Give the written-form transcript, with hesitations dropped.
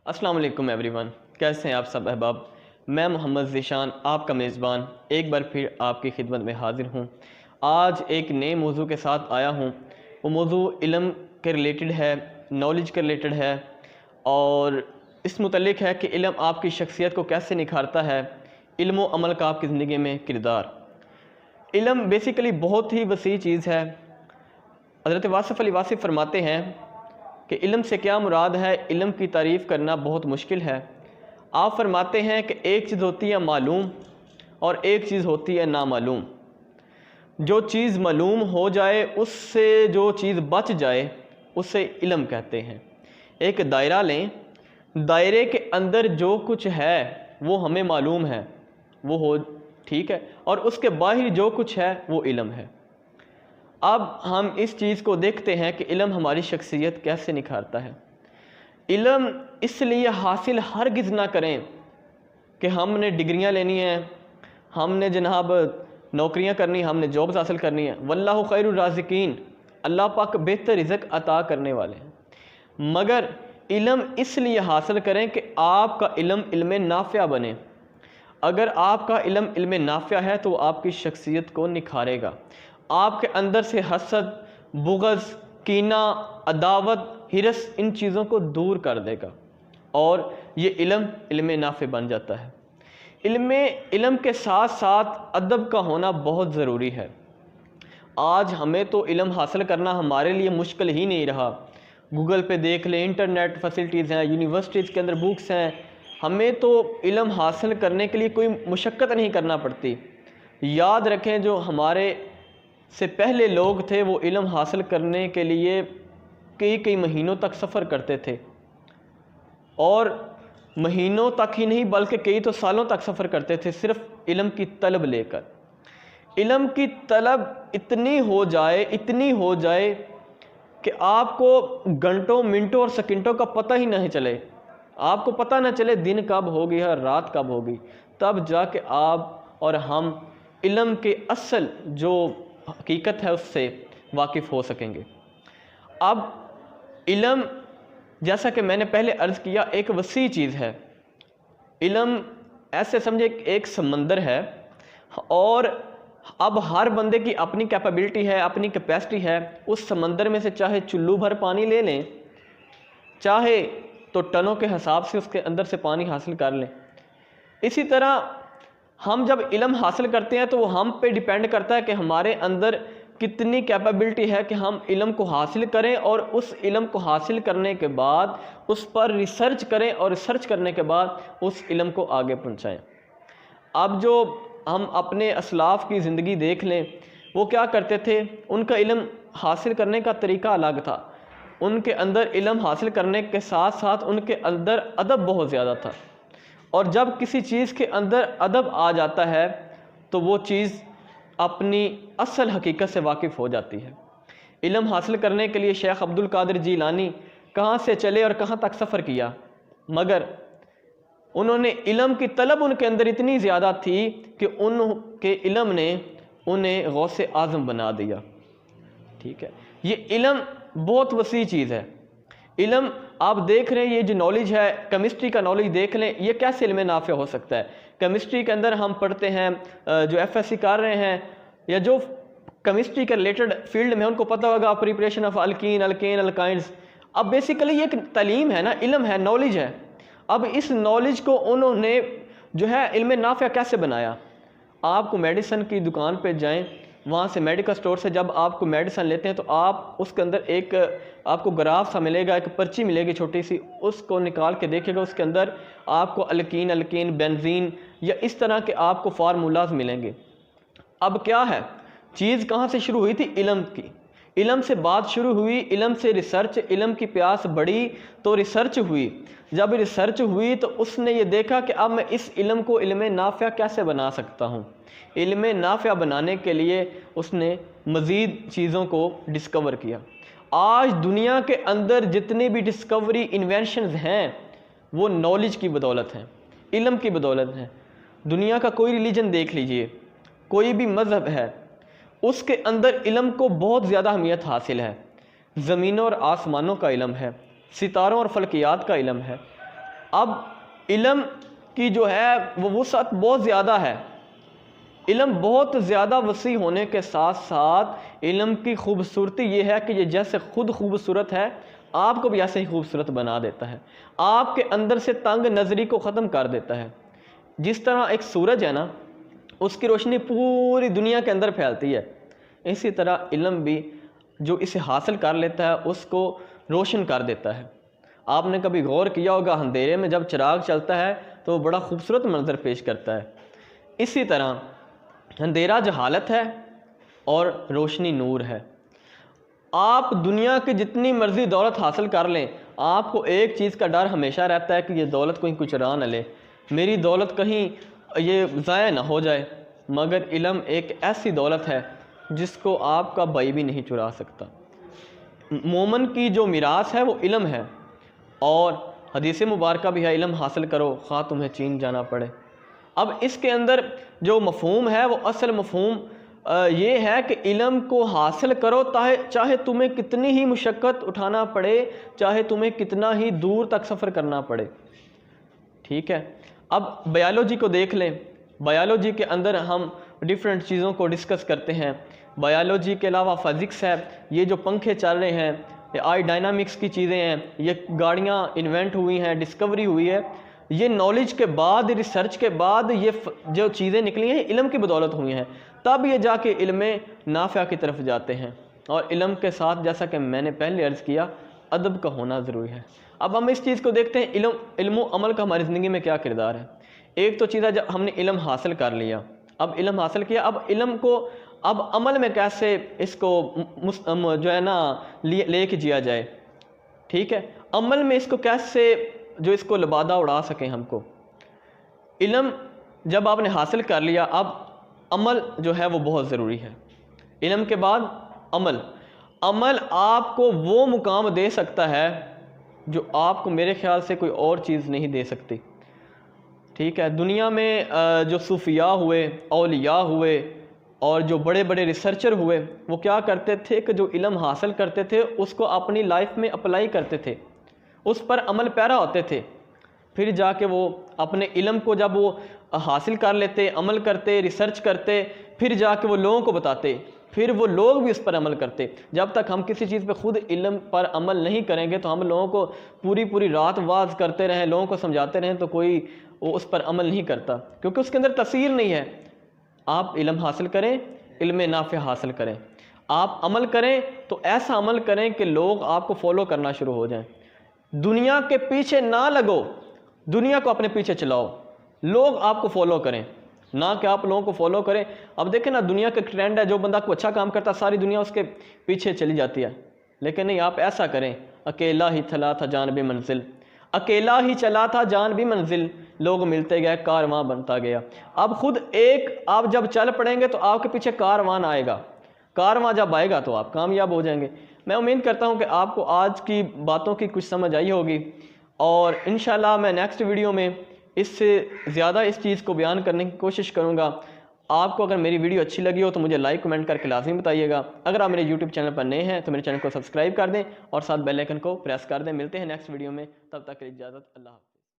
अस्सलाम वालेकुम एवरीवन, कैसे हैं आप सब अहबाब। मैं मोहम्मद ज़ीशान आपका मेज़बान एक बार फिर आपकी खिदमत में हाज़िर हूँ। आज एक नए मौजू के साथ आया हूँ। वो मौजू इल्म के रिलेटेड है, नॉलेज के रिलेटेड है और इस मुतल्लिक़ है कि इल्म आपकी शख्सियत को कैसे निखारता है, इल्म व अमल का आपकी ज़िंदगी में किरदार। इल्म बेसिकली बहुत ही वसी चीज़ है। हज़रत वासिफ़ अली वासिफ़ फरमाते हैं कि इल्म से क्या मुराद है, इल्म की तारीफ़ करना बहुत मुश्किल है। आप फरमाते हैं कि एक चीज़ होती है मालूम और एक चीज़ होती है नामालूम। जो चीज़ मालूम हो जाए, उससे जो चीज़ बच जाए, उसे इल्म कहते हैं। एक दायरा लें, दायरे के अंदर जो कुछ है वो हमें मालूम है, वो हो ठीक है, और उसके बाहर जो कुछ है वो इल्म है। अब हम इस चीज़ को देखते हैं कि इल्म हमारी शख्सियत कैसे निखारता है। इल्म इसलिए हासिल हरगिज़ ना करें कि हमने डिग्रियां लेनी हैं, हमने जनाब नौकरियां करनी, हमने जॉब्स हासिल करनी है। वल्लाहु खैरुर राज़िकीन, अल्लाह पाक बेहतर रिज़्क़ अता करने वाले हैं। मगर इल्म इसलिए हासिल करें कि आपका इल्म इल्म नाफ़िया बने। अगर आपका इल्म इल्म नाफ़िया है तो आपकी शख्सियत को निखारेगा, आपके अंदर से हसद, बुग़्ज़, कीना, अदावत, हिरस, इन चीज़ों को दूर कर देगा और ये इल्म इल्म नाफ़े बन जाता है। इल्म के साथ साथ अदब का होना बहुत ज़रूरी है। आज हमें तो इल्म हासिल करना हमारे लिए मुश्किल ही नहीं रहा। गूगल पे देख लें, इंटरनेट फैसिलिटीज़ हैं, यूनिवर्सिटीज़ के अंदर बुक्स हैं। हमें तो इल्म हासिल करने के लिए कोई मुशक्क़त नहीं करना पड़ती। याद रखें, जो हमारे से पहले लोग थे वो इल्म हासिल करने के लिए कई कई महीनों तक सफ़र करते थे, और महीनों तक ही नहीं बल्कि कई तो सालों तक सफ़र करते थे सिर्फ़ इल्म की तलब लेकर। इल्म की तलब इतनी हो जाए कि आपको घंटों, मिनटों और सेकंडों का पता ही नहीं चले, आपको पता ना चले दिन कब हो गया, रात कब होगी। तब जाके आप और हम इल्म के असल जो हकीकत है उससे वाकिफ़ हो सकेंगे। अब इल्म, जैसा कि मैंने पहले अर्ज़ किया, एक वसी चीज़ है। इल्म ऐसे समझे एक समंदर है, और अब हर बंदे की अपनी कैपेबिलिटी है, अपनी कैपेसिटी है। उस समंदर में से चाहे चुल्लू भर पानी ले लें, चाहे तो टनों के हिसाब से उसके अंदर से पानी हासिल कर लें। इसी तरह हम जब इल्म हासिल करते हैं तो वो हम पे डिपेंड करता है कि हमारे अंदर कितनी कैपेबिलिटी है कि हम इल्म को हासिल करें, और उस इल्म को हासिल करने के बाद उस पर रिसर्च करें, और रिसर्च करने के बाद उस इल्म को आगे पहुंचाएं। अब जो हम अपने असलाफ़ की ज़िंदगी देख लें, वो क्या करते थे, उनका इल्म हासिल करने का तरीका अलग था। उनके अंदर इल्म हासिल करने के साथ साथ उनके अंदर अदब बहुत ज़्यादा था, और जब किसी चीज़ के अंदर अदब आ जाता है तो वो चीज़ अपनी असल हकीकत से वाकिफ़ हो जाती है। इल्म हासिल करने के लिए शेख अब्दुल कादिर जीलानी कहाँ से चले और कहाँ तक सफ़र किया, मगर उन्होंने इल्म की तलब उनके अंदर इतनी ज़्यादा थी कि उनके इल्म ने उन्हें गौसे आज़म बना दिया। ठीक है, ये इल्म बहुत वसी चीज़ है। इल्म आप देख रहे हैं, ये जो नॉलेज है, केमिस्ट्री का नॉलेज देख लें, ये कैसे इल्म नाफ़िया हो सकता है। केमिस्ट्री के अंदर हम पढ़ते हैं, जो एफएससी कर रहे हैं या जो केमिस्ट्री के रिलेटेड फील्ड में, उनको पता होगा preparation of alkyne, alkane, alkynes. अब बेसिकली ये एक तालीम है ना, इल्म है, नॉलेज है। अब इस नॉलेज को उन्होंने जो है इल्म नाफ़िया कैसे बनाया। आपको मेडिसिन की दुकान पे जाएं, वहाँ से मेडिकल स्टोर से जब आपको मेडिसिन लेते हैं तो आप उसके अंदर एक आपको ग्राफ सा मिलेगा, एक पर्ची मिलेगी छोटी सी, उसको निकाल के देखिएगा, उसके अंदर आपको अल्कीन, अल्केन, बेंजीन या इस तरह के आपको फार्मूलाज मिलेंगे। अब क्या है, चीज़ कहाँ से शुरू हुई थी, इल्म की। इल्म से बात शुरू हुई, इल्म से रिसर्च, इल्म की प्यास बढ़ी तो रिसर्च हुई। जब रिसर्च हुई तो उसने ये देखा कि अब मैं इस इल्म को इल्म नाफ़िया कैसे बना सकता हूँ। इल्म नाफ़िया बनाने के लिए उसने मज़ीद चीज़ों को डिस्कवर किया। आज दुनिया के अंदर जितनी भी डिस्कवरी, इन्वेंशंस हैं, वो नॉलेज की बदौलत हैं, इल्म की बदौलत हैं। दुनिया का कोई रिलीजन देख लीजिए, कोई भी मज़हब है, उसके अंदर इल्म को बहुत ज़्यादा अहमियत हासिल है। ज़मीनों और आसमानों का इल्म है, सितारों और फल्कियात का इल्म है। अब इल्म की जो है वो वुसअत बहुत ज़्यादा है। इल्म बहुत ज़्यादा वसी होने के साथ साथ इल्म की खूबसूरती ये है कि ये जैसे खुद खूबसूरत है आपको भी ऐसे ही खूबसूरत बना देता है, आपके अंदर से तंग नज़री को ख़त्म कर देता है। जिस तरह एक सूरज है ना, उसकी रोशनी पूरी दुनिया के अंदर फैलती है, इसी तरह इल्म भी जो इसे हासिल कर लेता है उसको रोशन कर देता है। आपने कभी गौर किया होगा, अंधेरे में जब चिराग चलता है तो बड़ा खूबसूरत मंजर पेश करता है। इसी तरह अंधेरा जहालत है और रोशनी नूर है। आप दुनिया की जितनी मर्जी दौलत हासिल कर लें, आपको एक चीज़ का डर हमेशा रहता है कि ये दौलत कहीं कुछ चुरा न ले, मेरी दौलत कहीं ये ज़ाया ना हो जाए। मगर इल्म एक ऐसी दौलत है जिसको आपका भाई भी नहीं चुरा सकता। मोमन की जो मिरास है वो इल्म है, और हदीस मुबारक भी है, इल्म हासिल करो खा तुम्हें चीन जाना पड़े। अब इसके अंदर जो मफ़हूम है वो असल मफ़हूम ये है कि इल्म को हासिल करो चाहे तुम्हें कितनी ही मुशक्क़त उठाना पड़े, चाहे तुम्हें कितना ही दूर तक सफ़र करना पड़े। ठीक है, अब बायोलॉजी को देख लें। बायोलॉजी के अंदर हम डिफरेंट चीज़ों को डिस्कस करते हैं। बायोलॉजी के अलावा फ़िज़िक्स है, ये जो पंखे चल रहे हैं, ये आई डायनामिक्स की चीज़ें हैं, ये गाड़ियाँ इन्वेंट हुई हैं, डिस्कवरी हुई है, ये नॉलेज के बाद, रिसर्च के बाद ये जो चीज़ें निकली हैं इल्म की बदौलत हुई हैं, तब ये जाके इल्म नाफ़िया की तरफ जाते हैं। और इल्म के साथ जैसा कि मैंने पहले अर्ज़ किया, अदब का होना ज़रूरी है। अब हम इस चीज़ को देखते हैं, इल्म अमल का हमारी ज़िंदगी में क्या किरदार है। एक तो चीज़ है जब हमने इल्म हासिल कर लिया, अब इल्म हासिल किया, अब इल्म को अब अमल में कैसे इसको जो है ना लेके जिया जाए। ठीक है, अमल में इसको कैसे जो इसको लबादा उड़ा सकें हमको। इल्म जब आपने हासिल कर लिया, अब अमल जो है वो बहुत ज़रूरी है। इल्म के बाद अमल आपको वो मुकाम दे सकता है जो आपको मेरे ख्याल से कोई और चीज़ नहीं दे सकती। ठीक है, दुनिया में जो सूफिया हुए, औलिया हुए और जो बड़े बड़े रिसर्चर हुए, वो क्या करते थे कि जो इल्म हासिल करते थे उसको अपनी लाइफ में अप्लाई करते थे, उस पर अमल पैरा होते थे। फिर जाके वो अपने इल्म को जब वो हासिल कर लेते, अमल करते, रिसर्च करते, फिर जाके वो लोगों को बताते, फिर वो लोग भी उस पर अमल करते। जब तक हम किसी चीज़ पे खुद इल्म पर अमल नहीं करेंगे तो हम लोगों को पूरी रात वाज करते रहें, लोगों को समझाते रहें, तो कोई वो उस पर अमल नहीं करता, क्योंकि उसके अंदर तसीर नहीं है। आप इल्म हासिल करें, इल्म नाफ़िया हासिल करें, आप अमल करें तो ऐसा अमल करें कि लोग आपको फॉलो करना शुरू हो जाएं। दुनिया के पीछे ना लगो, दुनिया को अपने पीछे चलाओ, लोग आपको फॉलो करें, ना कि आप लोगों को फॉलो करें। अब देखें ना, दुनिया का ट्रेंड है, जो बंदा को अच्छा काम करता सारी दुनिया उसके पीछे चली जाती है। लेकिन नहीं, आप ऐसा करें, अकेला ही चला था जान भी मंजिल, अकेला ही चला था जान भी मंजिल, लोग मिलते गए कारवां बनता गया। अब खुद एक आप जब चल पड़ेंगे तो आपके पीछे कारवान आएगा, कारवां जब आएगा तो आप कामयाब हो जाएंगे। मैं उम्मीद करता हूं कि आपको आज की बातों की कुछ समझ आई होगी, और इंशाल्लाह मैं नेक्स्ट वीडियो में इससे ज़्यादा इस चीज़ को बयान करने की कोशिश करूँगा। आपको अगर मेरी वीडियो अच्छी लगी हो तो मुझे लाइक कमेंट करके लाजमी बताइएगा। अगर आप मेरे यूट्यूब चैनल पर नए हैं तो मेरे चैनल को सब्सक्राइब कर दें और साथ बेल आइकन को प्रेस कर दें। मिलते हैं नेक्स्ट वीडियो में, तब तक के लिए इजाज़त, अल्लाह।